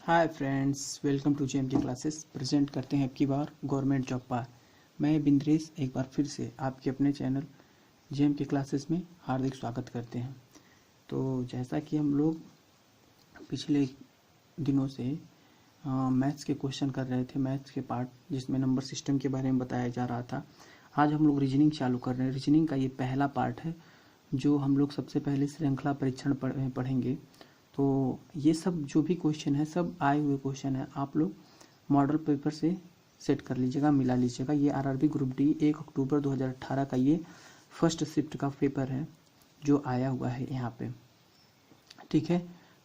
Hi friends, welcome to JM के classes. Present करते हैं अब की बार गवर्नमेंट जॉब पार। मैं बिंद्रेश एक बार फिर से आपके अपने चैनल जेएम के क्लासेस में हार्दिक स्वागत करते हैं। तो जैसा कि हम लोग पिछले दिनों से मैथ्स के क्वेश्चन कर रहे थे, मैथ्स के पार्ट जिसमें नंबर सिस्टम के बारे में बताया जा रहा था। आज हम लोग रीजनिंग चालू कर रहे हैं। रीजनिंग का ये पहला पार्ट है जो हम लोग सबसे पहले श्रृंखला परीक्षण पढ़ेंगे। तो ये सब जो भी क्वेश्चन है सब आए हुए क्वेश्चन है, आप लोग मॉडल पेपर से सेट कर लीजिएगा, मिला लीजिएगा। ये आरआरबी ग्रुप डी 1 अक्टूबर 2018 का ये फर्स्ट शिफ्ट का पेपर है जो आया हुआ है यहाँ पे। ठीक है,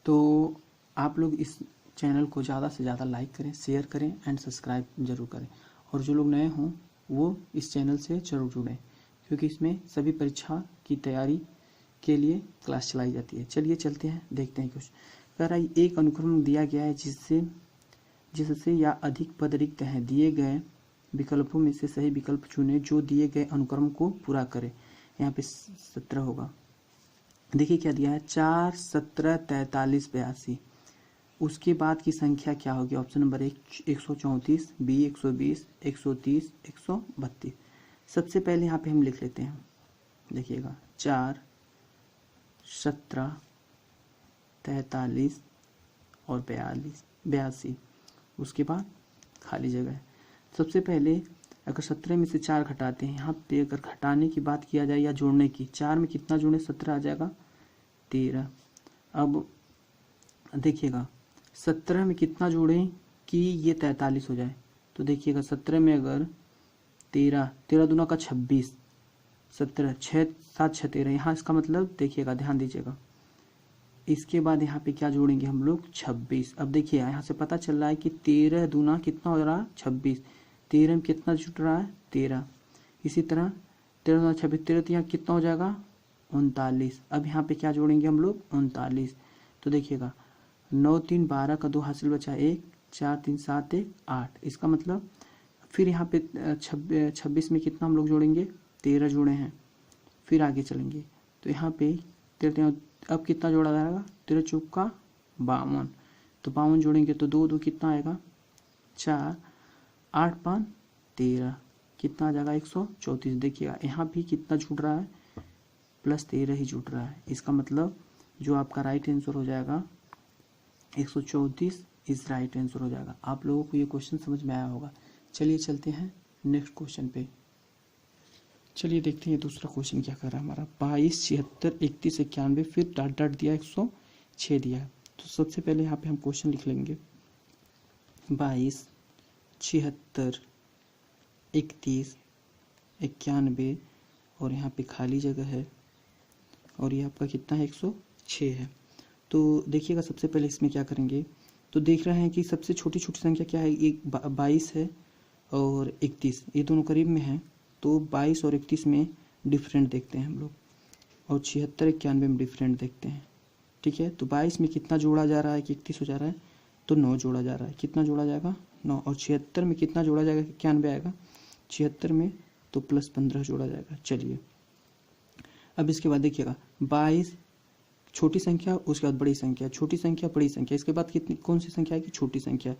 तो आप लोग इस चैनल को ज़्यादा से ज़्यादा लाइक करें, शेयर करें एंड सब्सक्राइब जरूर करें। और जो लोग नए हों वो इस चैनल से जरूर जुड़ें, क्योंकि इसमें सभी परीक्षा की तैयारी के लिए क्लास चलाई जाती है। चलिए चलते हैं, देखते हैं कुछ। कह रहा है एक अनुक्रम दिया गया है जिससे या अधिक पद रिक्त हैं, दिए गए विकल्पों में से सही विकल्प चुनें जो दिए गए अनुक्रम को पूरा करे। यहाँ पे 17 होगा। देखिए क्या दिया है, 4, 17, 43, 82। उसके बाद की संख्या क्या होगी? Option number 1 134, B 120, 130, 132। सबसे पहले यहाँ पे हम लिख लेते हैं, देखिएगा 4, 17, 43 और 82। उसके बाद खाली जगह है। सबसे पहले अगर 17 में से 4 घटाते हैं, यहाँ पे अगर घटाने की बात किया जाए या जोड़ने की, 4 में कितना जोड़े? 17 आ जाएगा 13। अब देखिएगा 17 में कितना जोड़ें कि ये 43 हो जाए? तो देखिएगा 17 में अगर 13 दूना का 26, 17, 6, 7, 6, 13। यहाँ इसका मतलब देखिएगा, ध्यान दीजिएगा। इसके बाद यहाँ पे क्या जोड़ेंगे हम लोग? 26। अब देखिए यहाँ से पता चल रहा है कि 13 दूना कितना हो रहा है? 26। 13 में कितना जुट रहा है? 13। इसी तरह 13 दूना 26, 13 तो यहाँ कितना हो जाएगा? 39। अब यहाँ पे क्या जोड़ेंगे हम लोग? 39। तो देखिएगा 9, 3, 12 का 2 हासिल बचा 1, 4, 3, 7, 1, 8। इसका मतलब फिर यहाँ पे 26 में कितना हम लोग जोड़ेंगे? 13 जोड़े हैं। फिर आगे चलेंगे तो यहाँ पे 13, अब कितना जोड़ा जाएगा? 13 चौक का 52। तो 52 जोड़ेंगे तो 2 2 कितना आएगा? 4, 8 5 13, कितना आ जाएगा? 134। देखिएगा यहाँ भी कितना जुड़ रहा है? प्लस 13 ही जुड़ रहा है। इसका मतलब जो आपका राइट आंसर हो जाएगा 134 इस राइट आंसर हो जाएगा। आप लोगों को ये क्वेश्चन समझ में आया होगा। चलिए चलते हैं नेक्स्ट क्वेश्चन पे। चलिए देखते हैं दूसरा क्वेश्चन क्या कर रहा है हमारा। 22, 76, 31, 91, फिर डॉट डॉट दिया 106 दिया है। तो सबसे पहले यहाँ पे हम क्वेश्चन लिख लेंगे 22, 76, 31, 91 और यहाँ पे खाली जगह है और ये आपका कितना है? 106 है। तो देखिएगा सबसे पहले इसमें क्या करेंगे, तो देख रहे हैं कि सबसे छोटी छोटी संख्या क्या है? एक 22 है और 31, ये दोनों करीब में हैं। तो 22 और 31 में डिफरेंट देखते हैं हम लोग, और 76, 91 में डिफरेंट देखते हैं। ठीक है, तो 22 में कितना जोड़ा जा रहा है कि 31 हो जा रहा है? तो 9 जोड़ा जा रहा है। कितना जोड़ा जाएगा? 9। और 76 में कितना जोड़ा जाएगा कि 91 आएगा? 76 में तो प्लस 15 जोड़ा जाएगा। चलिए अब इसके बाद देखिएगा 22 छोटी संख्या, उसके बाद बड़ी संख्या, छोटी संख्या बड़ी संख्या, इसके बाद कितनी कौन सी संख्या आएगी? छोटी संख्या।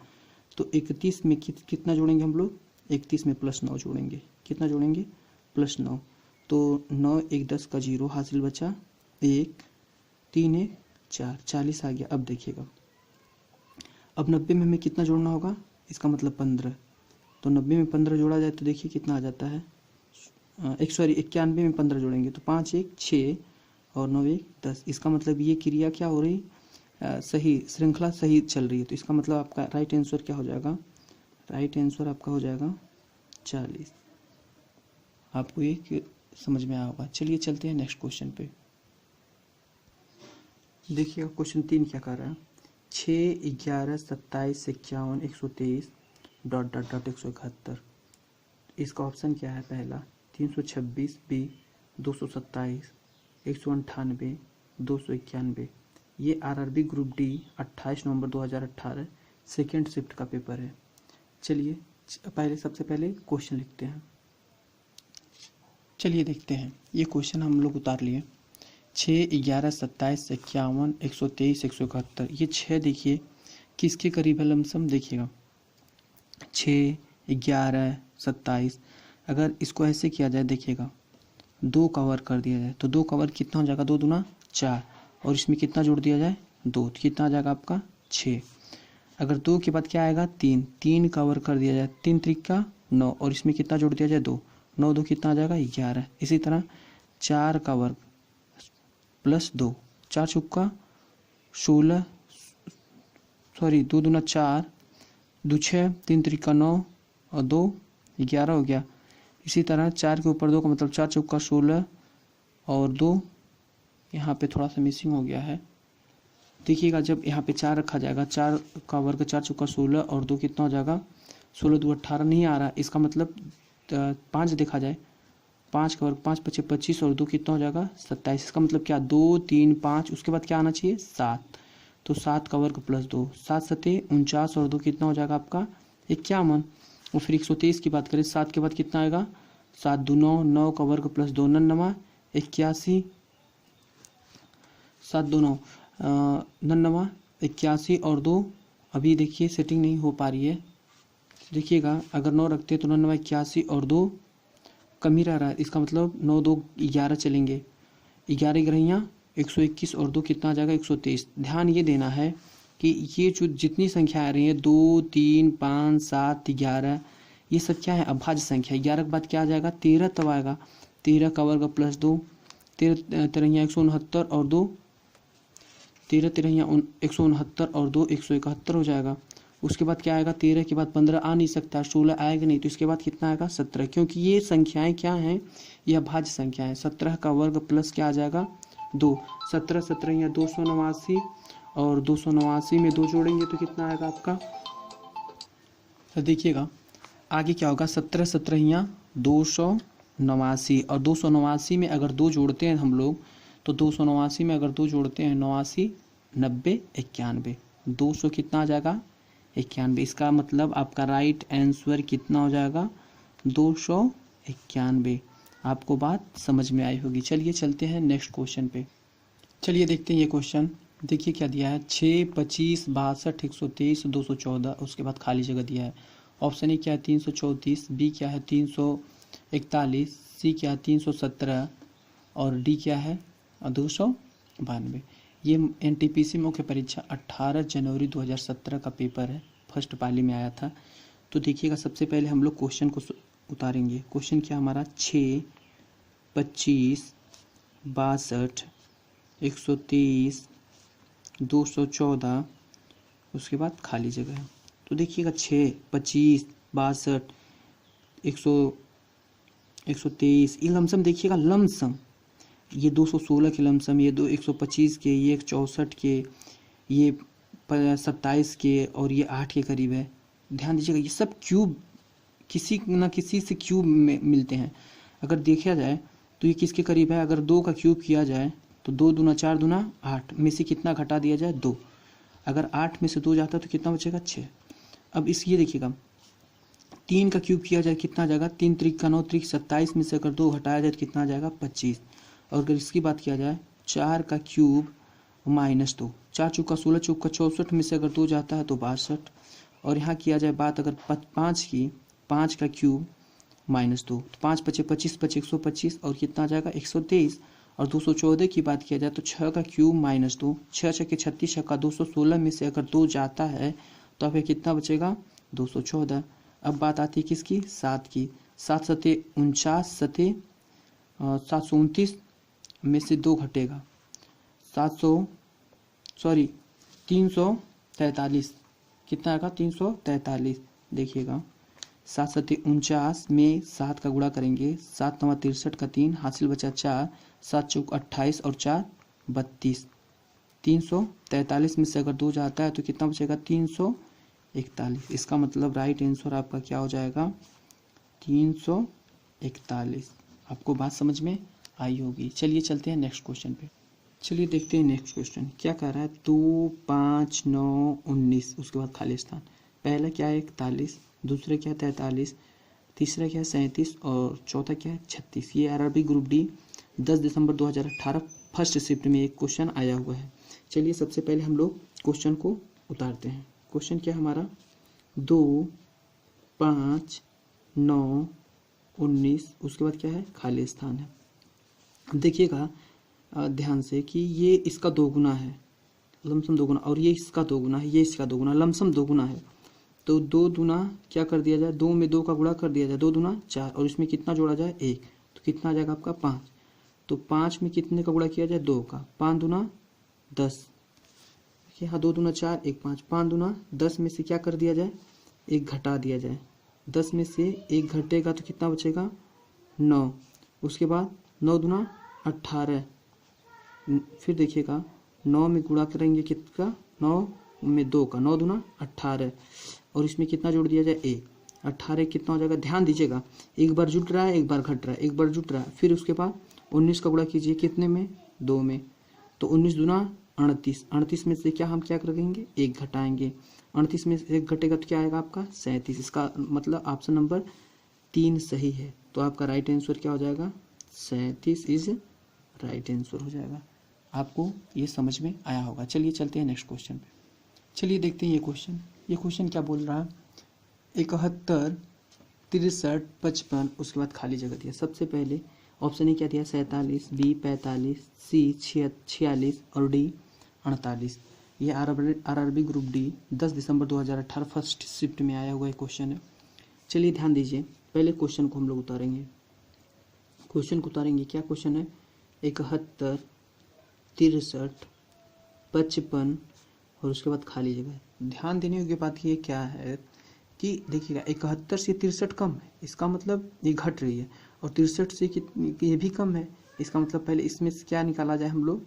तो 31 में कितना जोड़ेंगे हम लोग? 31 में प्लस 9 जोड़ेंगे। कितना जोड़ेंगे? प्लस 9। तो 9 1 10 का 0 हासिल बचा 1, 3 1 4, 40 आ गया। अब देखिएगा अब 90 में हमें कितना जोड़ना होगा? इसका मतलब 15। तो 90 में 15 जोड़ा जाए तो देखिए कितना आ जाता है? 91 में 15 जोड़ेंगे तो 5 1 6 और 9 1 10। इसका मतलब ये क्रिया क्या हो रही? सही, श्रृंखला सही चल रही है। तो इसका मतलब आपका राइट आंसर क्या हो जाएगा? राइट आंसर आपका हो जाएगा 40। आपको ये समझ में आया होगा। चलिए चलते हैं नेक्स्ट क्वेश्चन पे। देखिएगा क्वेश्चन 3 क्या कर रहा है। 6, 11, 27, 51, 123 डॉट डॉट डॉट 171। इसका ऑप्शन क्या है? पहला 326, बी 227, 198, 291। ये आरआरबी ग्रुप डी 28 नवंबर 2018 सेकेंड शिफ्ट का पेपर है। चलिए सबसे पहले क्वेश्चन लिखते हैं। चलिए देखते हैं, ये क्वेश्चन हम लोग उतार लिए। 6, 11, 27, 51, 123, 171। ये 6 देखिए किसके करीब है लमसम देखिएगा, 6, 11, 27। अगर इसको ऐसे किया जाए देखिएगा, 2 का वर्ग कर दिया जाए तो 2 का वर्ग कितना हो जाएगा, 2 दूना 4, और इसमें कितना जोड़ दिया जाए 2, तो कितना आ जाएगा आपका 6। अगर 2 के बाद क्या आएगा 3, 3 का वर्ग कर दिया जाए, 3 त्रिका 9, और इसमें कितना जोड़ दिया जाए 2, 9 2 कितना आ जाएगा 11। इसी तरह 4 का वर्ग प्लस 2, 4 चौका 16, सॉरी 2 दूना 4, 2 6, 3 त्रिका 9 और 2 11 हो गया। इसी तरह 4 के ऊपर 2 का मतलब 4 चौका 16 और 2, यहाँ पे थोड़ा सा मिसिंग हो गया है, देखिएगा जब यहाँ पे 4 रखा जाएगा, 4 का वर्ग 4 चौका 16 और 2 कितना हो जाएगा 16 2 18 नहीं आ रहा, इसका मतलब 5 देखा जाए, 5 का वर्ग 5 5 25 और 2 कितना हो जाएगा 27। इसका मतलब क्या 2 3 5, उसके बाद क्या आना चाहिए 7, तो 7 का वर्ग प्लस 2, 7 7 49 और 2 कितना हो जाएगा आपका 51। और फिर 123 की बात करें, 7 के बाद कितना आएगा 7 2 9, 9 का वर्ग प्लस 2 99 81, 7 2 9 99 81 और 2, अभी देखिए सेटिंग नहीं हो पा रही है, देखिएगा अगर 9 रखते हैं तो 99 81 और 2 कम ही रह रहा है, इसका मतलब 9 2 11 चलेंगे, 11 ग्रहियाँ 121 और 2 कितना आ जाएगा 123। ध्यान ये देना है कि ये जो जितनी संख्या आ रही है 2 3 5 7 11, ये सब क्या है अभाज्य संख्या। 11 के बाद क्या आ जाएगा 13 तब आएगा, 13 का वर्ग प्लस 2, 13 तिरहिया 169 और 2, 13 तिरहिया 169 और 2 171 हो जाएगा। उसके बाद क्या आएगा 13 के बाद 15 आ नहीं सकता, 16 आएगा नहीं, तो इसके बाद कितना आएगा 17, क्योंकि ये संख्याएं क्या हैं ये अभाज्य संख्या है। 17 का वर्ग प्लस क्या आ जाएगा 2, 17 17 289 और 289 में 2 जोड़ेंगे तो कितना आएगा आपका, तो देखिएगा आगे क्या होगा 17 17 289 और 289 में अगर 2 जोड़ते हैं हम लोग तो 289 में अगर 2 जोड़ते हैं 89 90 91, 200 कितना आ जाएगा 91। इसका मतलब आपका राइट आंसर कितना हो जाएगा 291। आपको बात समझ में आई होगी। चलिए चलते हैं नेक्स्ट क्वेश्चन पे। चलिए देखते हैं ये क्वेश्चन, देखिए क्या दिया है 6 25 62 123 214, उसके बाद खाली जगह दिया है। ऑप्शन ए क्या है 334, बी क्या है 341, सी क्या है 317 और डी क्या है 292। ये एनटीपीसी मुख्य परीक्षा 18 जनवरी 2017 का पेपर है, फर्स्ट पाली में आया था। तो देखिएगा सबसे पहले हम लोग क्वेश्चन को उतारेंगे। क्वेश्चन क्या हमारा 6 25 62 123 214, उसके बाद खाली जगह है। तो देखिएगा 6 25 62 123 ये लमसम, देखिएगा लमसम ये 216 के लमसम, ये 125 के, ये 64 के, ये 27 के और ये 8 के करीब है। ध्यान दीजिएगा ये सब क्यूब किसी न किसी से क्यूब में मिलते हैं। अगर देखा जाए तो ये किसके करीब है, अगर 2 का क्यूब किया जाए तो 2 दूना 4 दूना 8 में से कितना घटा दिया जाए 2, अगर 8 में से 2 जाता तो कितना बचेगा 6। अब इस ये देखिएगा 3 का क्यूब किया जाए कितना आ जाएगा 3 त्रिक का 9 त्रिक 27 में से अगर 2 घटाया जाए तो कितना आ जाएगा 25। और अगर इसकी बात किया जाए 4 का क्यूब -2, 4 चौका 16 चौका 64 में से अगर 2 जाता है तो 62। और यहाँ किया जाए बात अगर 5 की, 5 का क्यूब -2 तो 5 5 25 5 125 और कितना आ जाएगा 123। और 214 की बात किया जाए तो 6 का क्यूब -2, 6 6 के 36 6 216 में से अगर 2 जाता है तो फिर कितना बचेगा 214। अब बात आती है किसकी 7 की, 7 7 49 729 में से 2 घटेगा 343, कितना आएगा 343। देखिएगा 7 7 49 में 7 का गुणा करेंगे, 7 9 63 का 3 हासिल बचा 4, 7 चौक 28 और 4 32, 343 में से अगर 2 जाता है तो कितना बचेगा 341। इसका मतलब राइट आंसर आपका क्या हो जाएगा 341। आपको बात समझ में आई होगी। चलिए चलते हैं नेक्स्ट क्वेश्चन पे। चलिए देखते हैं नेक्स्ट क्वेश्चन क्या कह रहा है 2 5 9 19, उसके बाद खाली स्थान। पहला क्या है 41, दूसरा क्या है 43, तीसरा क्या है 37 और चौथा क्या है 36। ये आरआरबी ग्रुप डी 10 दिसंबर 2018 फर्स्ट शिफ्ट में एक क्वेश्चन आया हुआ है। चलिए सबसे पहले हम लोग क्वेश्चन को उतारते हैं। क्वेश्चन क्या है हमारा 2, 5, 9, 19, उसके बाद क्या है खाली स्थान है। देखिएगा ध्यान से कि ये इसका दोगुना है, लमसम दोगुना, और ये इसका दोगुना है, ये इसका दोगुना, लमसम दोगुना है। तो 2 दूना क्या कर दिया जाए, 2 में 2 का गुणा कर दिया जाए, 2 दूना 4, और इसमें कितना जोड़ा जाए 1, तो कितना आ जाएगा आपका 5। तो 5 में कितने का गुणा किया जाए 2 का, 5 दूना 10, यहाँ 2 दूना 4, 1 5, 5 दूना 10 में से क्या कर दिया जाए 1 घटा दिया जाए, 10 में से 1 घटेगा तो कितना बचेगा 9। उसके बाद 9 दूना 18, फिर देखिएगा 9 में गुणा करेंगे कितना, 9 में 2 का, 9 दूना 18, और इसमें कितना जोड़ दिया जाए 1, 18 कितना हो जाएगा, ध्यान दीजिएगा एक बार जुट रहा है एक बार घट रहा है, एक बार जुट रहा है। फिर उसके बाद 19 का गुणा कीजिए कितने में 2 में, तो 19 दूना 38, 38 में से क्या हम क्या करेंगे 1 घटाएंगे, 38 में से 1 घटेगा तो क्या आएगा आपका 37। इसका मतलब ऑप्शन नंबर 3 सही है। तो आपका राइट आंसर क्या हो जाएगा 37 इज राइट आंसर हो जाएगा। आपको ये समझ में आया होगा। चलिए चलते हैं नेक्स्ट क्वेश्चन पे। चलिए देखते हैं ये क्वेश्चन क्या बोल रहा है, 71, 63, 55, उसके बाद खाली जगह दिया। सबसे पहले ऑप्शन ए क्या दिया 47, बी 45, सी 46 और डी 48। ये आरआरबी ग्रुप डी 10 दिसंबर 2018 फर्स्ट शिफ्ट में आया हुआ क्वेश्चन है। चलिए ध्यान दीजिए, पहले क्वेश्चन को हम लोग उतारेंगे। क्या क्वेश्चन है 71, 63, 55 और उसके बाद खाली जगह। ध्यान देने योग्य बात ये क्या है कि देखिएगा 71 से 63 कम है, इसका मतलब ये घट रही है, और 63 से ये भी कम है, इसका मतलब पहले इसमें से क्या निकाला जाए, हम लोग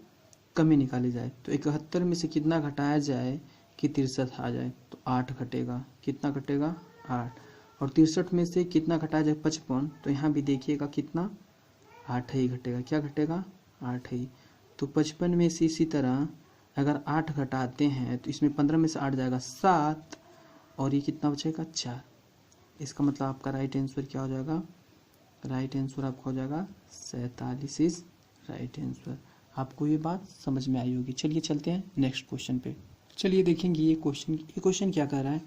कमी निकाली जाए। तो 71 में से कितना घटाया जाए कि 63 आ जाए, तो 8 घटेगा, कितना घटेगा 8, और 63 में से कितना घटाया जाए 55, तो यहाँ भी देखिएगा कितना 8 ही घटेगा, क्या घटेगा 8 ही। तो 55 में से इसी तरह अगर 8 घटाते हैं तो इसमें 15 में से 8 जाएगा 7, और ये कितना बचेगा 4। इसका मतलब आपका राइट आंसर क्या हो जाएगा, राइट आंसर आपका हो जाएगा 47 इज राइट आंसर। आपको ये बात समझ में आई होगी। चलिए चलते हैं नेक्स्ट क्वेश्चन पे। चलिए देखेंगे ये क्वेश्चन क्या कह रहा है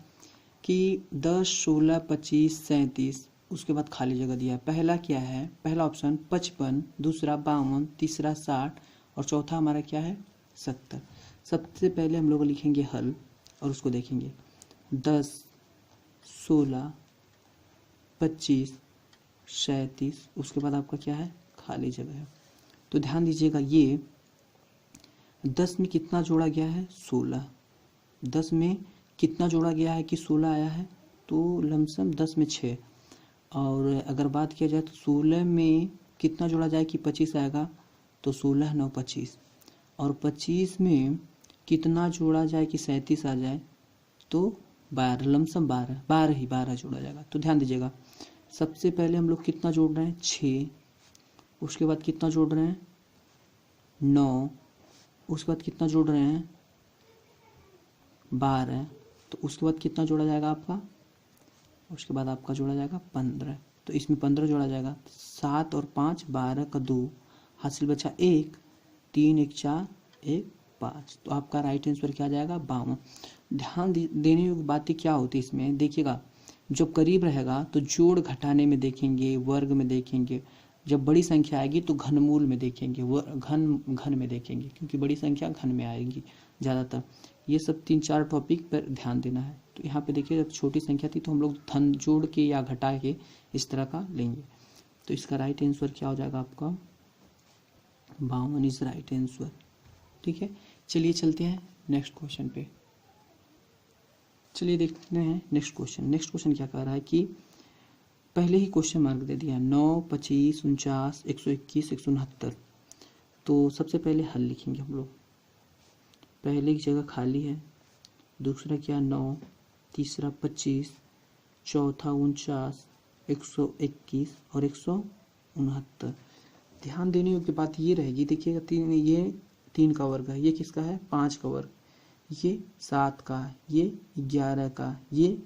कि 10, 16, 25, 37, उसके बाद खाली जगह दिया है। पहला क्या है, पहला ऑप्शन 55, दूसरा 52, तीसरा 60 और चौथा हमारा क्या है 70। सबसे पहले हम लोग लिखेंगे हल और उसको देखेंगे 10, 16, 25, 37, उसके बाद आपका क्या है खाली जगह है। तो ध्यान दीजिएगा ये 10 में कितना जोड़ा गया है 16, 10 में कितना जोड़ा गया है कि 16 आया है, तो लमसम 10 में 6, और अगर बात किया जाए तो 16 में कितना जोड़ा जाए कि 25 आएगा, तो 16 9 25, और 25 में कितना जोड़ा जाए कि 37 आ जाए, तो 12, लमसम 12 जोड़ा जाएगा। तो ध्यान दीजिएगा सबसे पहले हम लोग कितना जोड़ रहे हैं 6, उसके बाद कितना जोड़ रहे हैं 9, उसके बाद कितना जोड़ रहे हैं 12, तो उसके बाद कितना जोड़ा जाएगा आपका, उसके बाद आपका जोड़ा जाएगा 15, तो इसमें 15 जोड़ा जाएगा, 7 और 5 12 का 2, हासिल बचा 1, 3 1 4 1 5, तो आपका राइट आंसर क्या आ जाएगा 52। ध्यान देने योग्य बातें क्या होती है इसमें, देखिएगा जब करीब रहेगा तो जोड़ घटाने में देखेंगे, वर्ग में देखेंगे, जब बड़ी संख्या आएगी तो घनमूल में देखेंगे, घन में देखेंगे, क्योंकि बड़ी संख्या घन में आएगी ज़्यादातर। ये सब 3-4 टॉपिक पर ध्यान देना है। तो यहाँ पे देखिए जब छोटी संख्या थी तो हम लोग धन जोड़ के या घटा के इस तरह का लेंगे। तो इसका राइट आंसर क्या हो जाएगा आपका 52 इज राइट आंसर। ठीक है, चलिए चलते हैं नेक्स्ट क्वेश्चन पे। चलिए देखते हैं नेक्स्ट क्वेश्चन क्या कह रहा है कि पहले ही क्वेश्चन मार्क दे दिया 9, 25, 49, 121, 169। तो सबसे पहले हल लिखेंगे हम लोग। पहले की जगह खाली है, दूसरा क्या 9, तीसरा 25, चौथा 49, 121 और 169। ध्यान देने योग्य बात ये रहेगी, देखिएगा ये 3 का वर्ग है, ये किसका है 5 का वर्ग, ये 7 का, ये 11 का, ये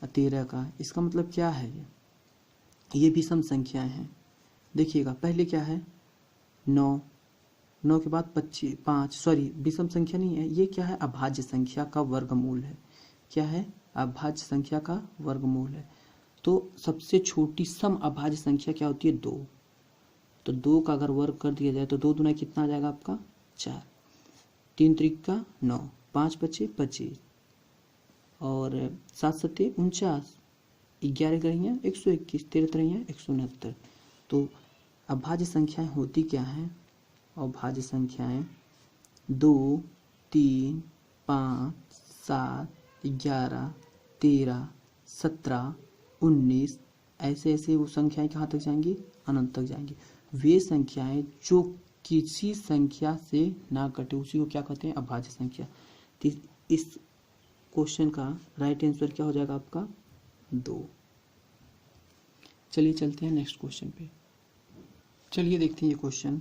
13 का। इसका मतलब क्या है, ये भी सम संख्याएं हैं। देखिएगा पहले क्या है 9, 9 के बाद 25 5 सॉरी विषम संख्या नहीं है, ये क्या है, अभाज्य संख्या का वर्गमूल है। क्या है, अभाज्य संख्या का वर्गमूल है। तो सबसे छोटी सम अभाज्य संख्या क्या होती है, 2। तो 2 का अगर वर्ग कर दिया जाए तो 2 दूना कितना आ जाएगा आपका 4, 3 त्रिका 9, 5 पच्चे 25 और 7 सत्ते 49, 11 ग्रहियाँ 121, 13 त्रियाँ 169। तो अभाज्य संख्याएं होती क्या हैं, अभाज्य संख्याएं 2 3 5 7 11 13 17 19 ऐसे ऐसे वो संख्याएं कहाँ तक जाएंगी, अनंत तक जाएंगी। वे संख्याएं जो किसी संख्या से ना कटे उसी को क्या कहते हैं, अभाज्य संख्या। तो इस क्वेश्चन का राइट आंसर क्या हो जाएगा आपका 2। चलिए चलते हैं नेक्स्ट क्वेश्चन पे। चलिए देखते हैं ये क्वेश्चन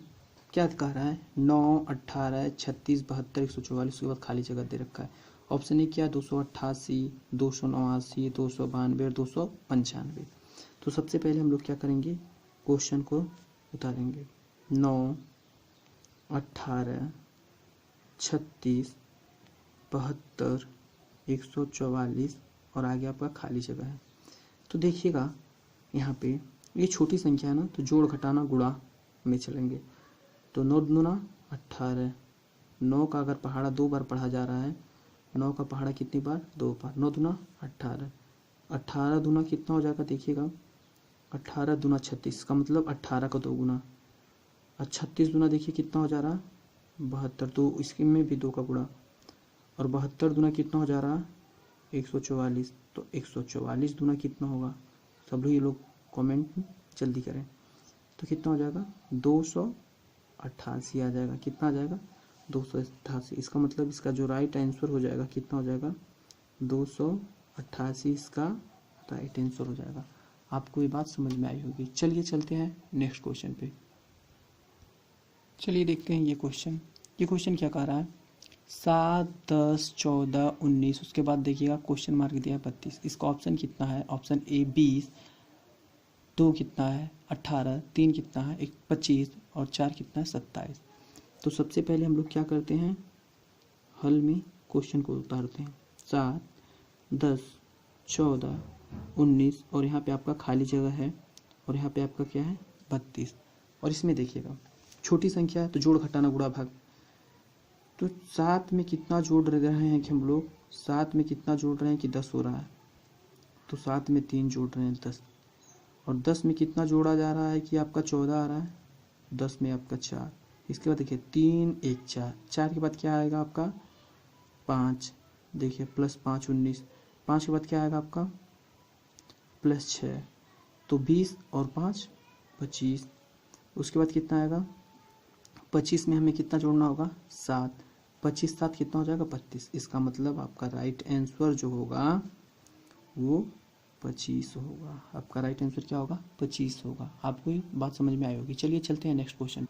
क्या कह रहा है। 9 18 36 72 144 उसके बाद खाली जगह दे रखा है। ऑप्शन ए क्या, 288 289 292 और 295। तो सबसे पहले हम लोग क्या करेंगे, क्वेश्चन को उतारेंगे। 9 18 36 72 144 और आगे आपका खाली जगह है। तो देखिएगा यहाँ पे ये छोटी संख्या है ना, तो जोड़ घटाना गुणा में चलेंगे। तो 9 दूना 18, 9 का अगर पहाड़ा 2 बार पढ़ा जा रहा है, 9 का पहाड़ा कितनी बार, 2 बार। 9 दूना 18, 18 दूना कितना हो जाएगा, देखिएगा 18 दूना 36 का मतलब 18 का 2 गुना, और 36 दूना देखिए कितना हो जा रहा है 72, तो इसके में भी 2 का गुणा, और 72 दूना कितना हो जा रहा है 144, तो 144 दूना कितना होगा, सब लोग कमेंट जल्दी करें। तो कितना हो जाएगा 288 आ जाएगा, कितना आ जाएगा 288। इसका मतलब इसका जो राइट आंसर हो जाएगा कितना हो जाएगा 288, इसका राइट आंसर हो जाएगा। आपको ये बात समझ में आई होगी। चलिए चलते हैं नेक्स्ट क्वेश्चन पे। चलिए देखते हैं ये क्वेश्चन क्या कह रहा है। 7 10 14 19 उसके बाद देखिएगा क्वेश्चन मार्क दिया है 32। इसका ऑप्शन कितना है, ऑप्शन ए 20, 2 कितना है 18, 3 कितना है 25 और 4 कितना है 27। तो सबसे पहले हम लोग क्या करते हैं, हल में क्वेश्चन को उतारते हैं। 7 10 14 19 और यहाँ पे आपका खाली जगह है और यहाँ पे आपका क्या है 32। और इसमें देखिएगा छोटी संख्या है तो जोड़ घटाना गुणा भाग। तो 7 में कितना जोड़ रहे हैं कि हम लोग 7 में कितना जोड़ रहे हैं कि 10 हो रहा है, तो 7 में 3 जोड़ रहे हैं 10, और 10 में कितना जोड़ा जा रहा है कि आपका 14 आ रहा है, 10 में आपका 4। इसके बाद देखिए 3 1 4, 4 के बाद क्या आएगा आपका 5, देखिए प्लस 5 19, 5 के बाद क्या आएगा आपका प्लस 6, तो 20 और 5 25। उसके बाद कितना आएगा 25 में हमें कितना जोड़ना होगा 7, 25 7 कितना हो जाएगा 32। इसका मतलब आपका राइट आंसर जो होगा वो 25 होगा। आपका राइट आंसर क्या होगा 25 होगा। आपको ये बात समझ में आई होगी। चलिए चलते हैं नेक्स्ट क्वेश्चन।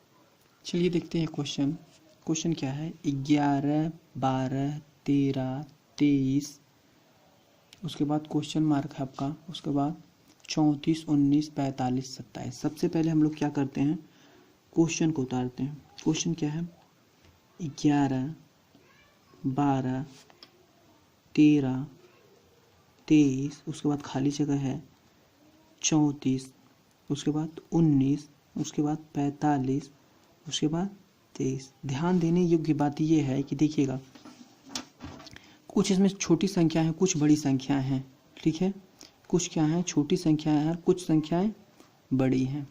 चलिए देखते हैं क्वेश्चन क्या है। 11 12 13 23 उसके बाद क्वेश्चन मार्क है आपका, उसके बाद 34 19 45 27। सबसे पहले हम लोग क्या करते हैं, क्वेश्चन को उतारते हैं। क्वेश्चन क्या है 11 12 13 23 उसके बाद खाली जगह है 34 उसके बाद 19 उसके बाद 45 उसके बाद 23। ध्यान देने योग्य बात यह है कि देखिएगा कुछ इसमें छोटी संख्या है, कुछ बड़ी संख्याएं हैं, ठीक है। कुछ क्या है छोटी संख्याएं हैं, कुछ संख्याएं बड़ी हैं।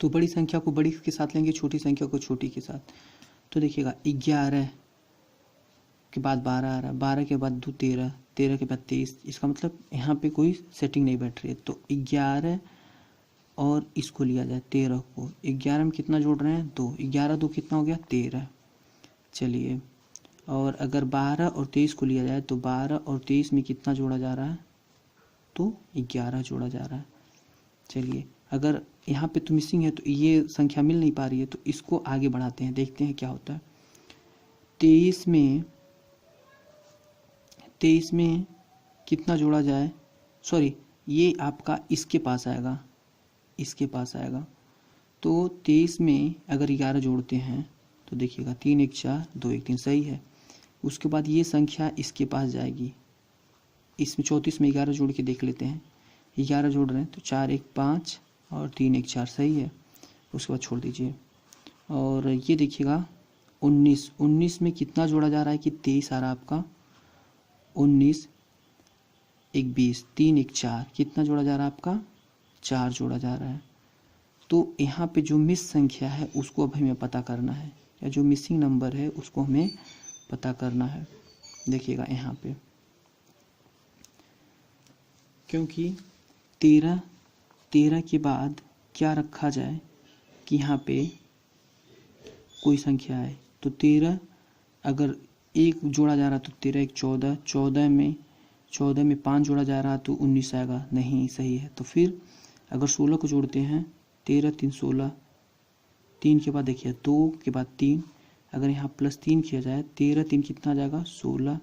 तो बड़ी संख्या को बड़ी के साथ लेंगे, छोटी संख्या को छोटी के साथ। तो देखिएगा 11 के बाद 12 आ रहा है, 12 के बाद 2 13, 13 के बाद 23। इसका मतलब यहाँ पे कोई सेटिंग नहीं बैठ रही है। तो 11 और इसको लिया जाए 13 को, 11 में कितना जोड़ रहे हैं 2, 11 2 कितना हो गया 13। चलिए, और अगर 12 और 23 को लिया जाए तो 12 और 23 में कितना जोड़ा जा रहा है, तो 11 जोड़ा जा रहा है। चलिए, अगर यहाँ पे तो मिसिंग है तो ये संख्या मिल नहीं पा रही है, तो इसको आगे बढ़ाते हैं, देखते हैं क्या होता है। 23 में कितना जोड़ा जाए, सॉरी ये आपका इसके पास आएगा, इसके पास आएगा। तो 23 में अगर 11 जोड़ते हैं तो देखिएगा 3 1 4 2 1 3 सही है। उसके बाद ये संख्या इसके पास जाएगी, इसमें 34 में 11 जोड़ के देख लेते हैं, 11 जोड़ रहे हैं तो 4 1 5 और 3 1 4 सही है। उसके बाद छोड़ दीजिए। और ये देखिएगा 19 में कितना जोड़ा जा रहा है कि 23 आ रहा है आपका, 19 1 20 3 1 4 कितना जोड़ा जा रहा है आपका 4 जोड़ा जा रहा है। तो यहाँ पे जो मिस संख्या है उसको अब हमें पता करना है, या जो मिसिंग नंबर है उसको हमें पता करना है। देखिएगा यहाँ पे क्योंकि 13 के बाद क्या रखा जाए कि यहाँ पे कोई संख्या है, तो 13 अगर एक जोड़ा जा रहा तो 13 1 14, 14 में 5 जोड़ा जा रहा तो 19 आएगा, नहीं सही है। तो फिर अगर 16 को जोड़ते हैं 13 3 16, 3 के बाद देखिए 2 के बाद 3, अगर यहाँ +3 किया जाए 13 3 कितना आ जाएगा 16,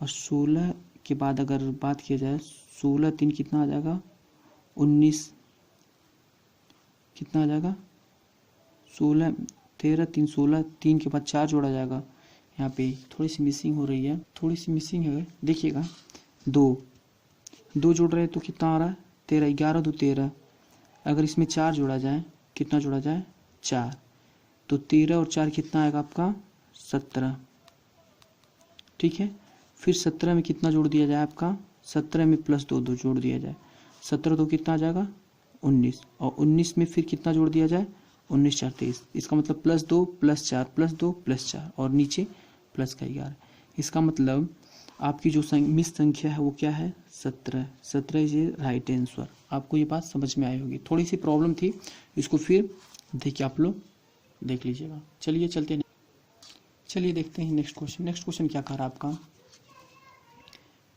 और 16 के बाद अगर बात किया जाए 16 3 कितना आ जाएगा 19, कितना आ जाएगा 16, 13 3 16, 3 के बाद 4 जोड़ा जाएगा। यहाँ पे थोड़ी सी मिसिंग हो रही है, थोड़ी सी मिसिंग है। देखिएगा 2 जोड़ रहे हैं तो कितना आ रहा है 13, 11 2 13, अगर इसमें 4 जोड़ा जाए, कितना जोड़ा जाए 4, तो 13 और 4 कितना आएगा आपका 17, ठीक है। फिर 17 में कितना जोड़ दिया जाए आपका, 17 में +2 2 जोड़ दिया जाए, 17 2 कितना आ जाएगा 19, और 19 में फिर कितना जोड़ दिया जाए 19 4 23, इसका मतलब +2 +4 +2 +4 और नीचे +11। इसका मतलब आपकी जो मिस संख्या है वो क्या है 17, 17 इज राइट आंसर। आपको ये बात समझ में आई होगी, थोड़ी सी प्रॉब्लम थी, इसको फिर देखिए आप लोग देख लीजिएगा। चलिए चलते हैं, चलिए देखते हैं नेक्स्ट क्वेश्चन। नेक्स्ट क्वेश्चन क्या कह रहा है आपका,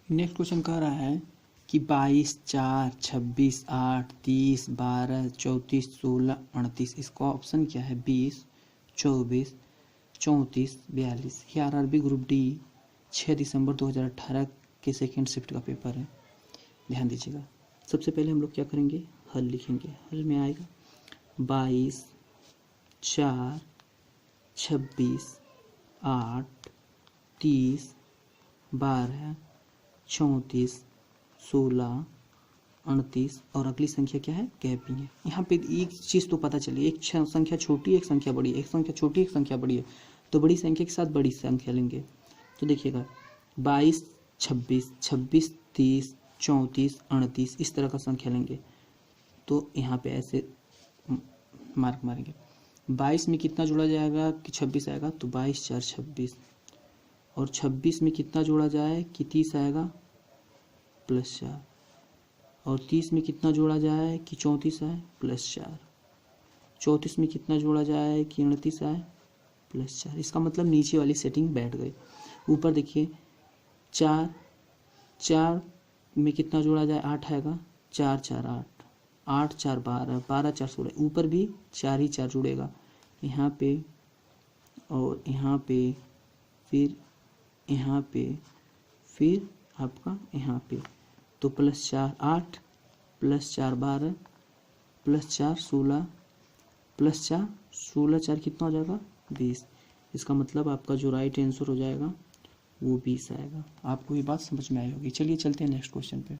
नेक्स्ट क्वेश्चन कह रहा है कि 22 4 26 8 30 12 34 16 38, इसका ऑप्शन क्या है 20 24 34 42। ये RRB ग्रुप डी 6 दिसंबर 2018 के सेकेंड शिफ्ट का पेपर है, ध्यान दीजिएगा। सबसे पहले हम लोग क्या करेंगे, हल लिखेंगे। हल में आएगा 22 4 26 8 30 12 34 16 38, और अगली संख्या क्या है गैपिंग है। यहाँ पे एक चीज़ तो पता चली, एक संख्या छोटी एक संख्या बड़ी, एक संख्या छोटी एक संख्या बड़ी है, तो बड़ी संख्या के साथ बड़ी संख्या लेंगे। तो देखिएगा 22 26 26 30 34 38 इस तरह का संख्या लेंगे, तो यहाँ पे ऐसे मार्क मारेंगे। 22 में कितना जोड़ा जाएगा कि 26 आएगा, तो 22 4 26, और 26 में कितना जोड़ा जाए कि 30 आएगा +4, और 30 में कितना जोड़ा जाए कि 34 आए +4, 34 में कितना जोड़ा जाए कि 29 आए +4। इसका मतलब नीचे वाली सेटिंग बैठ गई। ऊपर देखिए 4 में कितना जोड़ा जाए 8 आएगा, 4 4 8, 8 4 12, 12 4 16, ऊपर भी 4 ही 4 जुड़ेगा, यहाँ पे और यहाँ पे, फिर यहाँ पे, फिर आपका यहाँ पे, तो +4 8 +4 12 +4 16 +4 16 4 कितना हो जाएगा 20। इसका मतलब आपका जो राइट आंसर हो जाएगा वो 20 आएगा। आपको ये बात समझ में आई होगी। चलिए चलते हैं नेक्स्ट क्वेश्चन पे।